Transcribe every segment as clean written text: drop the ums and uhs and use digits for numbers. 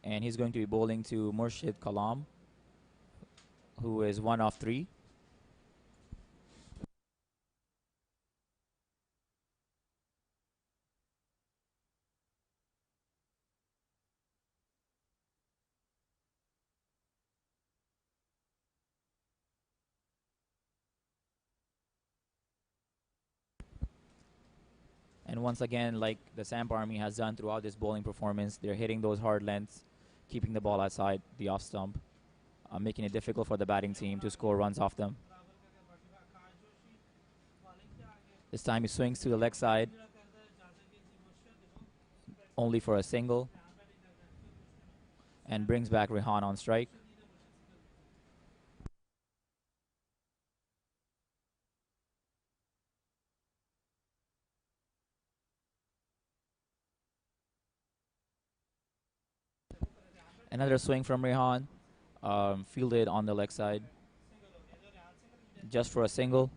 And he's going to be bowling to Murshid Kalam, who is 1 off 3. And once again, like the Samp Army has done throughout this bowling performance, they're hitting those hard lengths, keeping the ball outside the off stump, making it difficult for the batting team to score runs off them. This time he swings to the leg side, only for a single, and brings back Rehan on strike. Another swing from Rehan, fielded on the leg side, just for a single.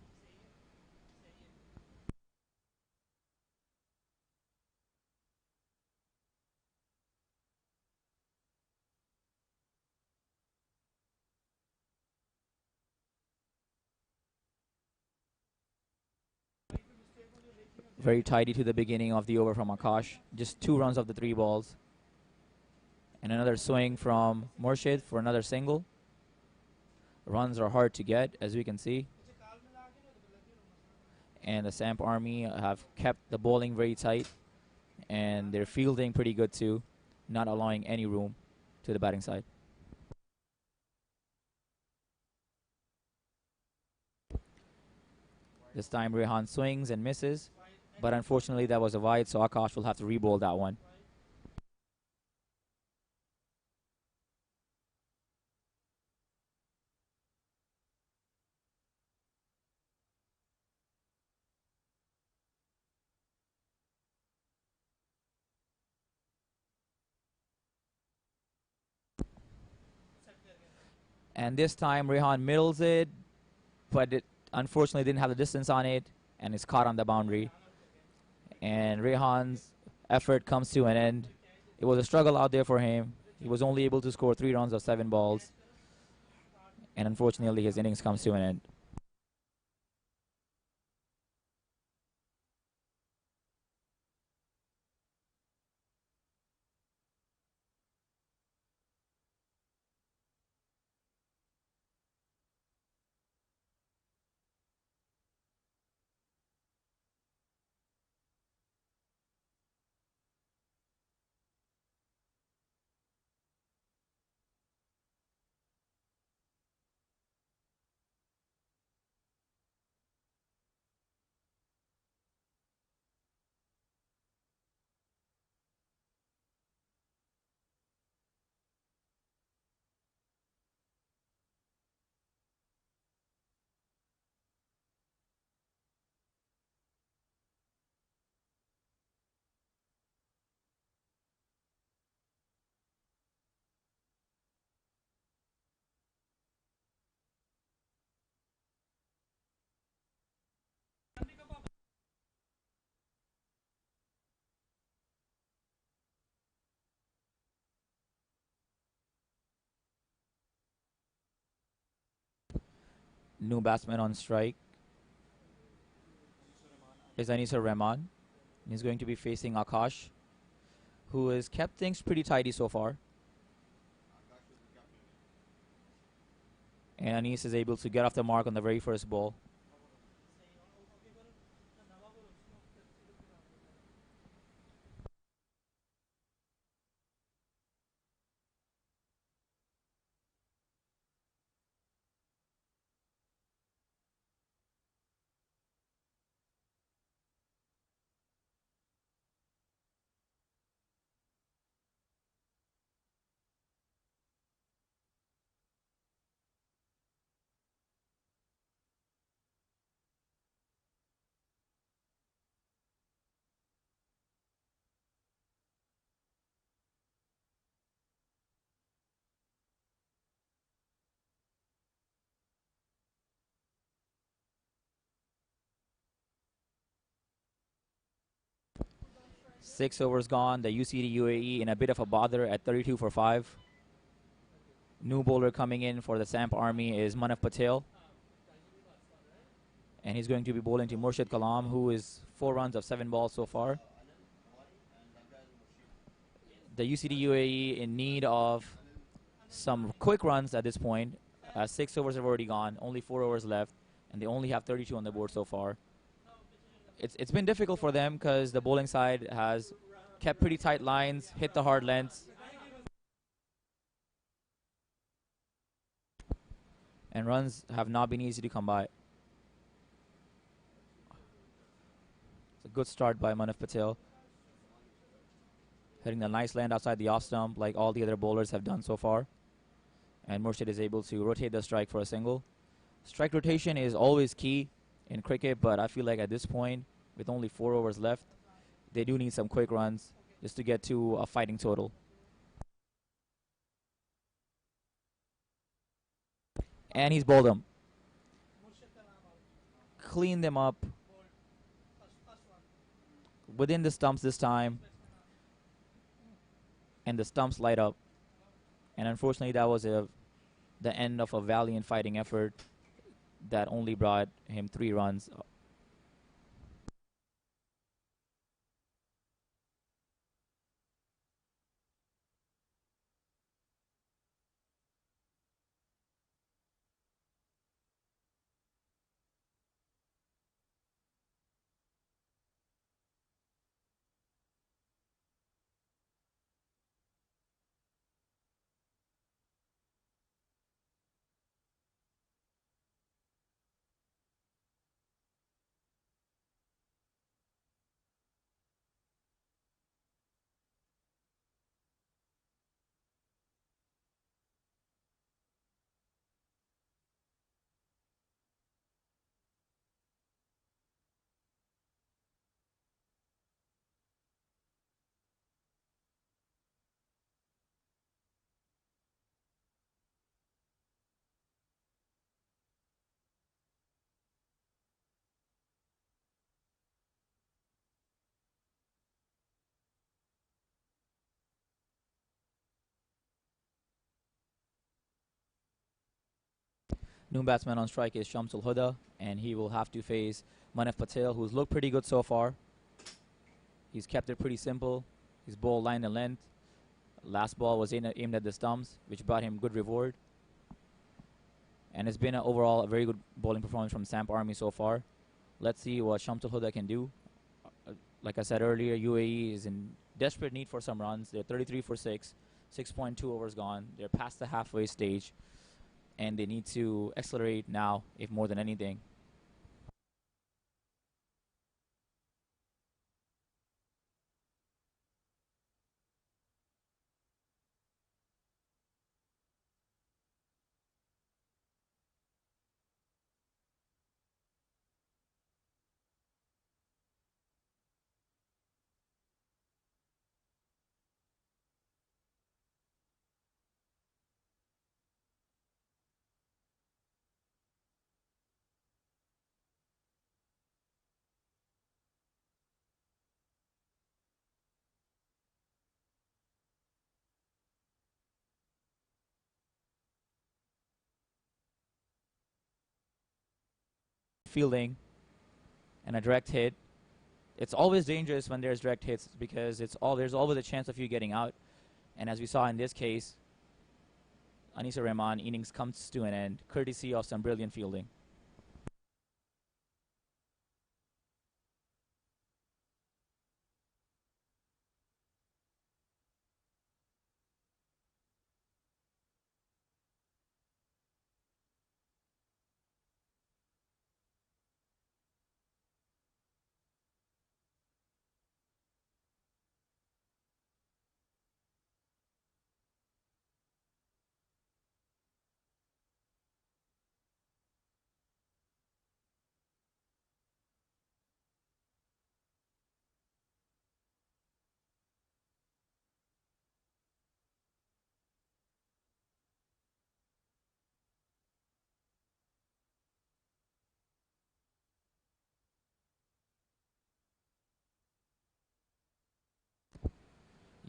Very tidy to the beginning of the over from Akash. Just 2 runs off the 3 balls. And another swing from Murshid for another single. Runs are hard to get, as we can see. And the Samp Army have kept the bowling very tight. And they're fielding pretty good too, not allowing any room to the batting side. This time Rehan swings and misses. But unfortunately that was a wide, so Akash will have to re-bowl that one. And this time Rehan middles it, but it unfortunately didn't have the distance on it, and it's caught on the boundary. And Rehan's effort comes to an end. It was a struggle out there for him. He was only able to score 3 runs of 7 balls. And unfortunately his innings comes to an end. New batsman on strike is Anisa Rahman. He's going to be facing Akash, who has kept things pretty tidy so far. And Anis is able to get off the mark on the very first ball. 6 overs gone. The UCD UAE in a bit of a bother at 32 for 5. New bowler coming in for the Samp Army is Manav Patel. And he's going to be bowling to Murshid Kalam, who is 4 runs of 7 balls so far. The UCD UAE in need of some quick runs at this point. 6 overs have already gone, only 4 overs left, and they only have 32 on the board so far. It's been difficult for them because the bowling side has kept pretty tight lines, hit the hard lengths, and runs have not been easy to come by. It's a good start by Manav Patel, hitting a nice land outside the off stump like all the other bowlers have done so far. And Murshid is able to rotate the strike for a single. Strike rotation is always key in cricket, but I feel like at this point, with only 4 overs left, they do need some quick runs just to get to a fighting total. And he's bowled them. Clean them up within the stumps this time. And the stumps light up. And unfortunately, that was the end of a valiant fighting effort that only brought him 3 runs. New batsman on strike is Shamsul Huda, and he will have to face Manav Patel, who's looked pretty good so far. He's kept it pretty simple. He's bowled line and length. Last ball was aimed at the stumps, which brought him good reward. And it's been overall a very good bowling performance from Samp Army so far. Let's see what Shamsul Huda can do. Like I said earlier, UAE is in desperate need for some runs. They're 33 for 6, 6.2 overs gone. They're past the halfway stage, and they need to accelerate now, if more than anything. Fielding and a direct hit. It's always dangerous when there's direct hits because there's always a chance of you getting out. And as we saw in this case, Anisa Rahman innings comes to an end, courtesy of some brilliant fielding.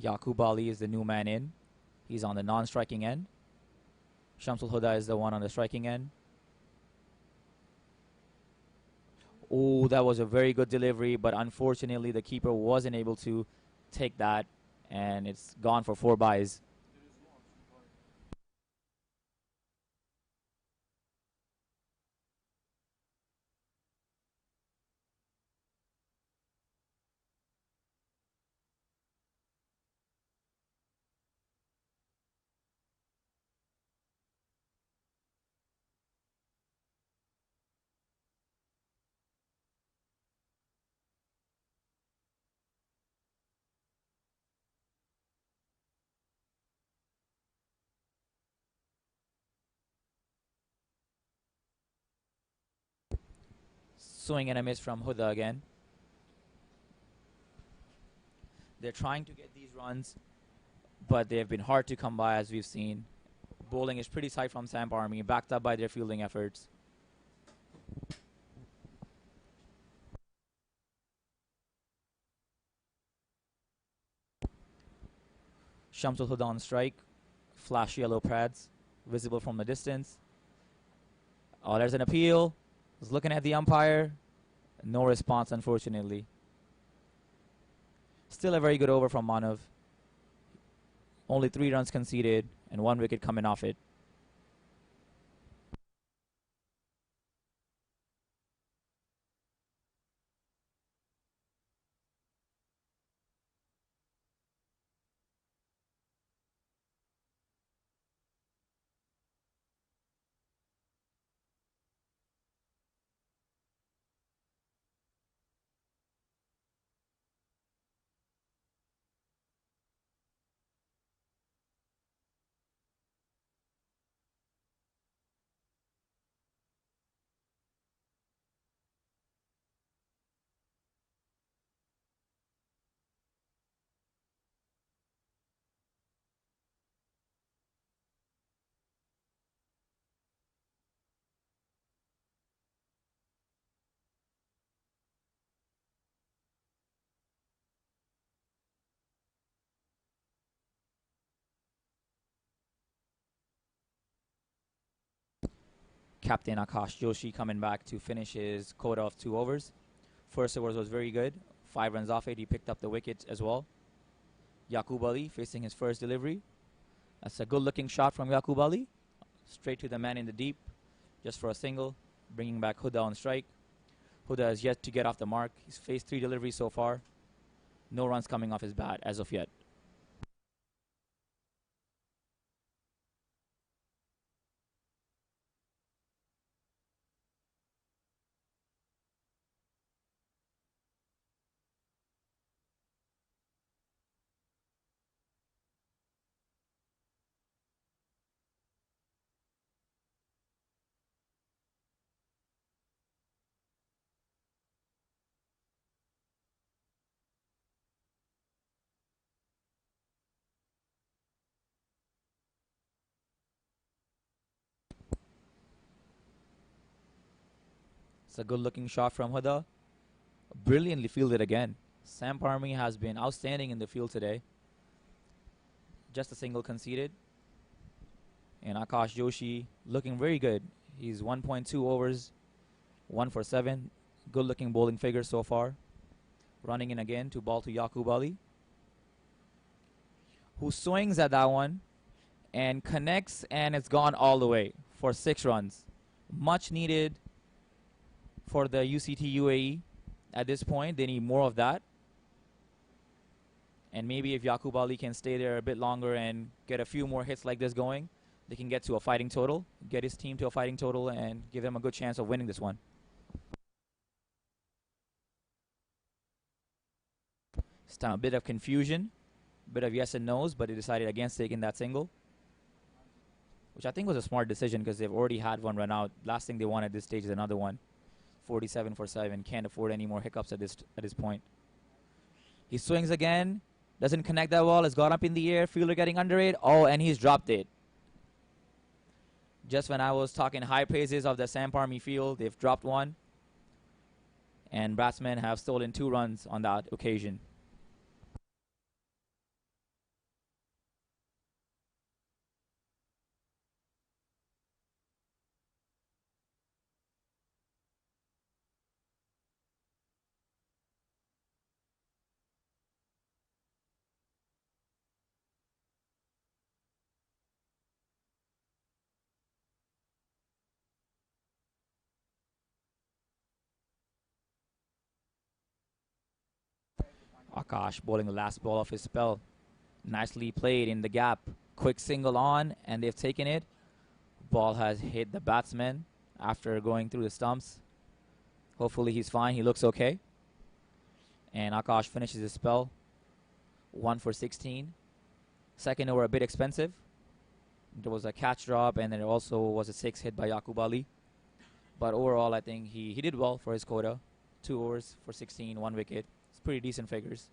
Yakubali is the new man in. He's on the non-striking end. Shamsul Huda is the one on the striking end. Oh, that was a very good delivery, but unfortunately the keeper wasn't able to take that, and it's gone for 4 byes. Swing and a miss from Huda again. They're trying to get these runs, but they have been hard to come by, as we've seen. Bowling is pretty tight from Samp Army, backed up by their fielding efforts. Shamsul Huda on strike. Flash yellow pads, visible from the distance. Oh, there's an appeal. Was looking at the umpire. No response, unfortunately. Still a very good over from Manav. Only 3 runs conceded and 1 wicket coming off it. Captain Akash Yoshi coming back to finish his quota of 2 overs. First overs was very good. 5 runs off it. He picked up the wicket as well. Yakubali facing his first delivery. That's a good looking shot from Yakubali. Straight to the man in the deep. Just for a single. Bringing back Huda on strike. Huda has yet to get off the mark. He's faced 3 deliveries so far. No runs coming off his bat as of yet. It's a good looking shot from Huda. Brilliantly fielded again. Samp Army has been outstanding in the field today. Just a single conceded. And Akash Yoshi looking very good. He's 1.2 overs, 1 for 7. Good looking bowling figure so far. Running in again to ball to Yakubali, who swings at that one and connects, and it's gone all the way for 6 runs. Much needed for the UCT UAE at this point. They need more of that. And maybe if Yakubali can stay there a bit longer and get a few more hits like this going, they can get to a fighting total, get his team to a fighting total, and give them a good chance of winning this one. It's time a bit of confusion, a bit of yes and no's, but they decided against taking that single, which I think was a smart decision because they've already had 1 run out. Last thing they want at this stage is another one. 47 for 7. Can't afford any more hiccups at this point. He swings again. Doesn't connect that well. It's gone up in the air. Fielder getting under it. Oh, and he's dropped it. Just when I was talking high praises of the Samp Army field, they've dropped one. And batsmen have stolen 2 runs on that occasion. Akash bowling the last ball of his spell. Nicely played in the gap. Quick single on, and they've taken it. Ball has hit the batsman after going through the stumps. Hopefully he's fine. He looks okay. And Akash finishes his spell. 1 for 16. Second over a bit expensive. There was a catch drop, and then there also was a 6 hit by Yakubali. But overall, I think he did well for his quota. 2 overs for 16, 1 wicket. It's pretty decent figures.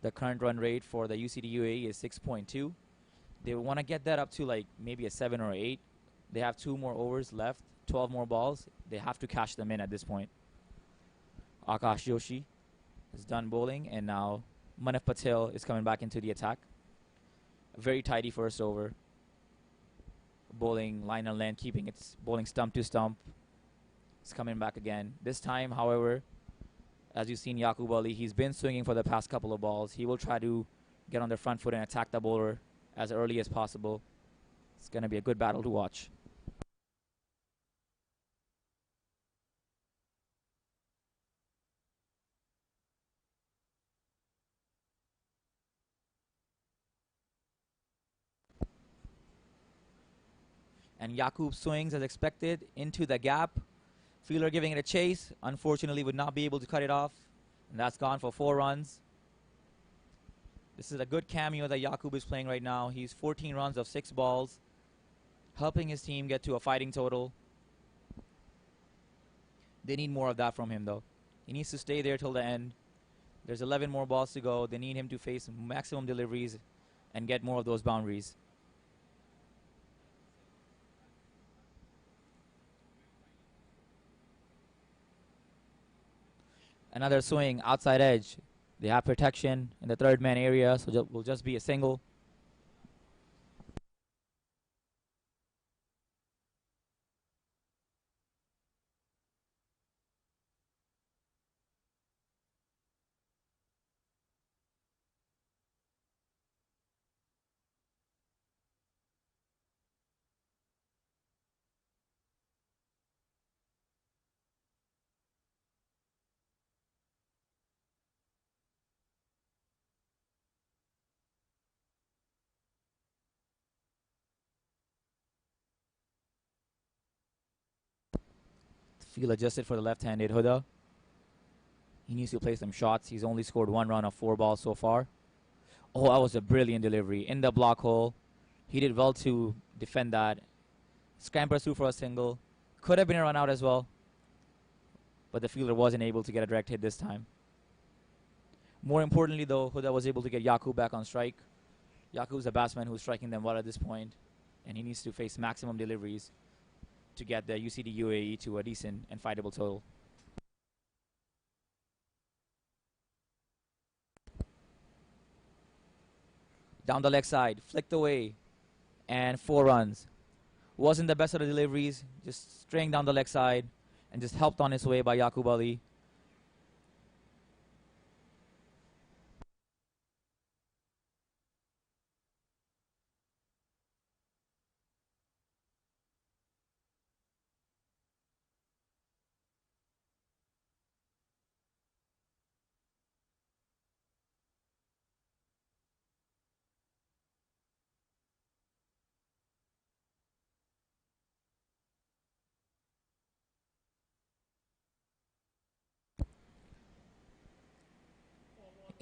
The current run rate for the UCD UAE is 6.2. They want to get that up to like maybe a 7 or 8. They have 2 more overs left, 12 more balls. They have to cash them in at this point. Akash Yoshi is done bowling, and now Manav Patel is coming back into the attack. A very tidy first over. Bowling line and length, keeping its bowling stump to stump. It's coming back again. This time, however, as you've seen Yakubali, he's been swinging for the past couple of balls. He will try to get on the front foot and attack the bowler as early as possible. It's going to be a good battle to watch. And Yakub swings as expected into the gap. Fielder giving it a chase. Unfortunately, would not be able to cut it off. And that's gone for 4 runs. This is a good cameo that Yakub is playing right now. He's 14 runs of 6 balls, helping his team get to a fighting total. They need more of that from him, though. He needs to stay there till the end. There's 11 more balls to go. They need him to face maximum deliveries and get more of those boundaries. Another swing, outside edge. They have protection in the third man area, so it will just be a single. Field adjusted for the left-handed Huda. He needs to play some shots. He's only scored 1 run of 4 balls so far. Oh, that was a brilliant delivery in the block hole. He did well to defend that. Scampers through for a single. Could have been a run out as well, but the fielder wasn't able to get a direct hit this time. More importantly, though, Huda was able to get Yakub back on strike. Yakub's a batsman who's striking them well at this point, and he needs to face maximum deliveries to get the UCD UAE to a decent and fightable total. Down the leg side, flicked away, and 4 runs. Wasn't the best of the deliveries, just straying down the leg side, and just helped on his way by Yakubali.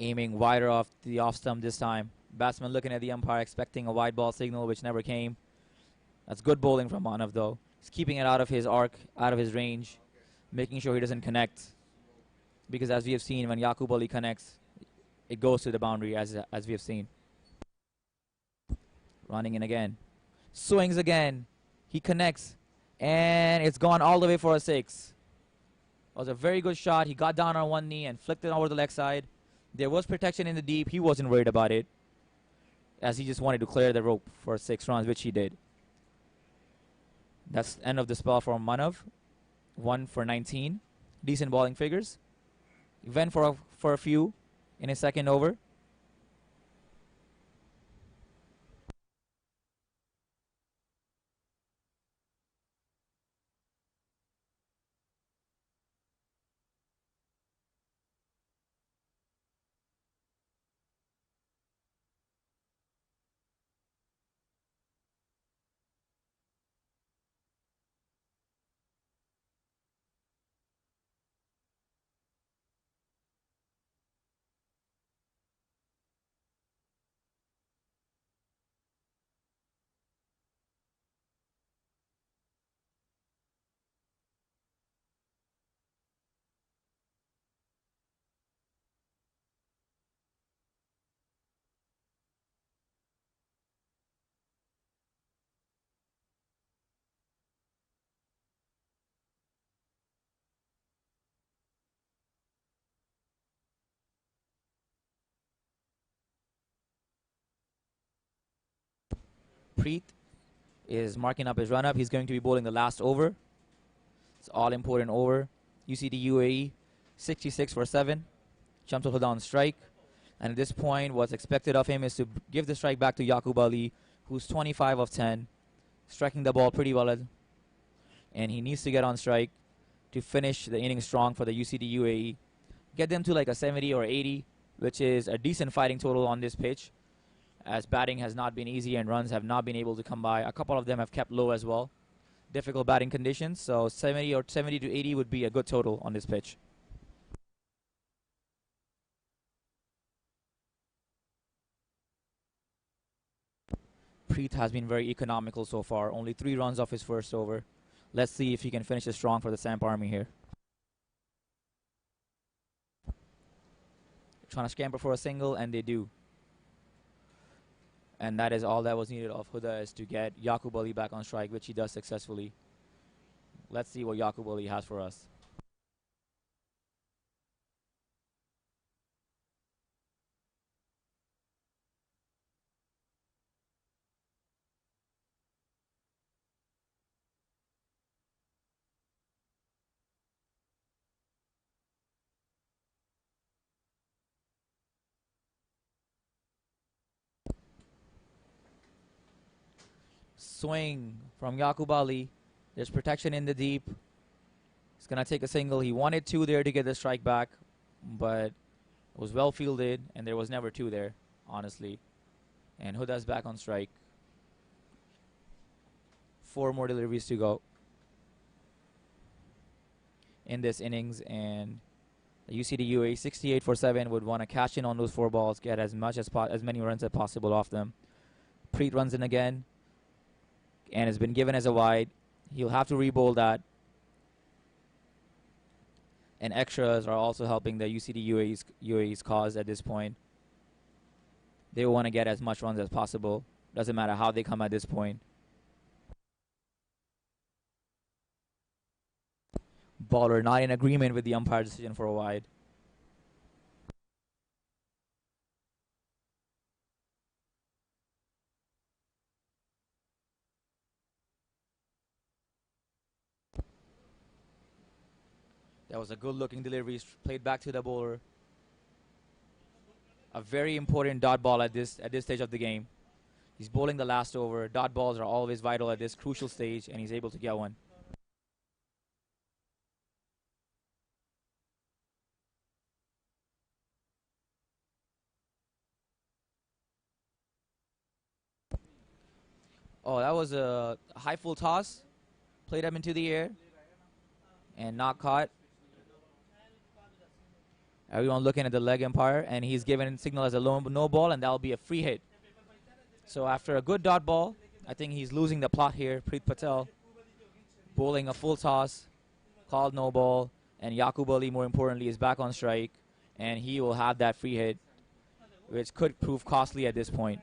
Aiming wider off the off stump this time. Batsman looking at the umpire, expecting a wide ball signal, which never came. That's good bowling from Manav, though. He's keeping it out of his arc, out of his range, making sure he doesn't connect. Because as we have seen, when Yakubali connects, it goes to the boundary, as we have seen. Running in again. Swings again. He connects. And it's gone all the way for a 6. It was a very good shot. He got down on one knee and flicked it over the leg side. There was protection in the deep. He wasn't worried about it, as he just wanted to clear the rope for 6 runs, which he did. That's the end of the spell for Manav. 1 for 19. Decent bowling figures. He went for a few in his second over. Preet is marking up his run-up. He's going to be bowling the last over. It's all-important over. UCD UAE, 66 for 7. Shamsul Huda on strike. And at this point, what's expected of him is to give the strike back to Yakubali, who's 25 of 10, striking the ball pretty well. And he needs to get on strike to finish the inning strong for the UCD UAE. Get them to like a 70 or 80, which is a decent fighting total on this pitch, as batting has not been easy and runs have not been able to come by. A couple of them have kept low as well. Difficult batting conditions, so 70 or 70 to 80 would be a good total on this pitch. Preet has been very economical so far. Only 3 runs off his first over. Let's see if he can finish it strong for the Samp Army here. Trying to scamper for a single, and they do. And that is all that was needed of Huda, is to get Yakubali back on strike, which he does successfully. Let's see what Yakubali has for us. Swing from Yakubali. There's protection in the deep. He's going to take a single. He wanted 2 there to get the strike back, but it was well fielded, and there was never 2 there, honestly. And Huda's back on strike. 4 more deliveries to go in this innings, and the UCD UAE 68 for 7 would want to cash in on those 4 balls, get as many runs as possible off them. Preet runs in again, and has been given as a wide. He'll have to re-bowl that. And extras are also helping the UCD UAE's cause at this point. They want to get as much runs as possible. Doesn't matter how they come at this point. Bowler not in agreement with the umpire's decision for a wide. That was a good-looking delivery, played back to the bowler. A very important dot ball at this stage of the game. He's bowling the last over. Dot balls are always vital at this crucial stage, and he's able to get one. Oh, that was a high full toss. Played up into the air and not caught. Everyone looking at the leg umpire, and he's given signal as a no ball, and that'll be a free hit. So after a good dot ball, I think he's losing the plot here. Preet Patel bowling a full toss, called no ball, and Yakubali, more importantly, is back on strike, and he will have that free hit, which could prove costly at this point.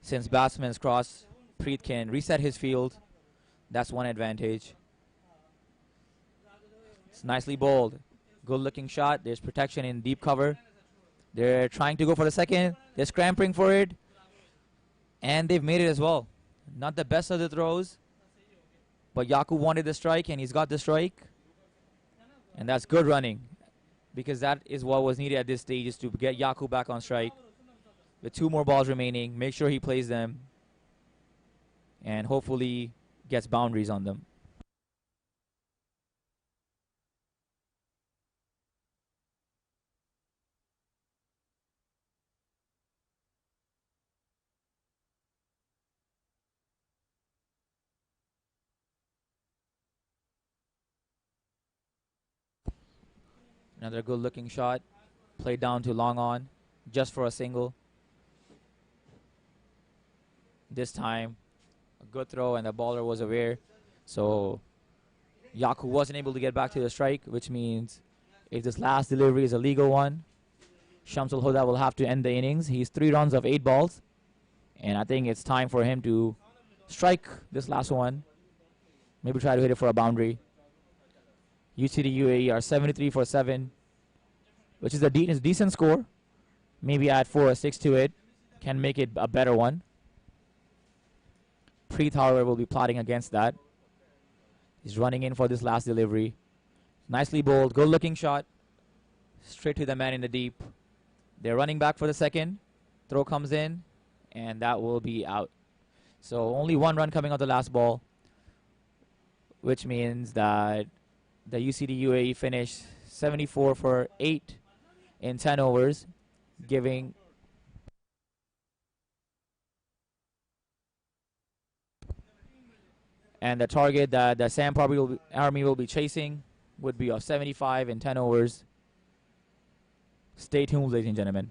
Since batsman's cross, Preet can reset his field. That's one advantage. It's nicely bowled. Good looking shot. There's protection in deep cover. They're trying to go for the second. They're scrambling for it. And they've made it as well. Not the best of the throws, but Yaku wanted the strike, and he's got the strike. And that's good running, because that is what was needed at this stage, is to get Yaku back on strike. With 2 more balls remaining, make sure he plays them and hopefully gets boundaries on them. Another good looking shot, played down to long on, just for a single. This time, a good throw, and the bowler was aware. So Yaku wasn't able to get back to the strike, which means if this last delivery is a legal one, Shamsul Huda will have to end the innings. He's 3 runs of 8 balls, and I think it's time for him to strike this last one. Maybe try to hit it for a boundary. UCD UAE are 73 for 7, which is a decent score. maybe add 4 or 6 to it, can make it a better one. Preet, however, will be plotting against that. He's running in for this last delivery. Nicely bowled, good looking shot. Straight to the man in the deep. They're running back for the second. Throw comes in, and that will be out. So only 1 run coming out the last ball, which means that the UCD UAE finished 74 for 8 in 10 overs, giving and the target that the Sam Army will be chasing would be of 75 in 10 overs. Stay tuned, ladies and gentlemen.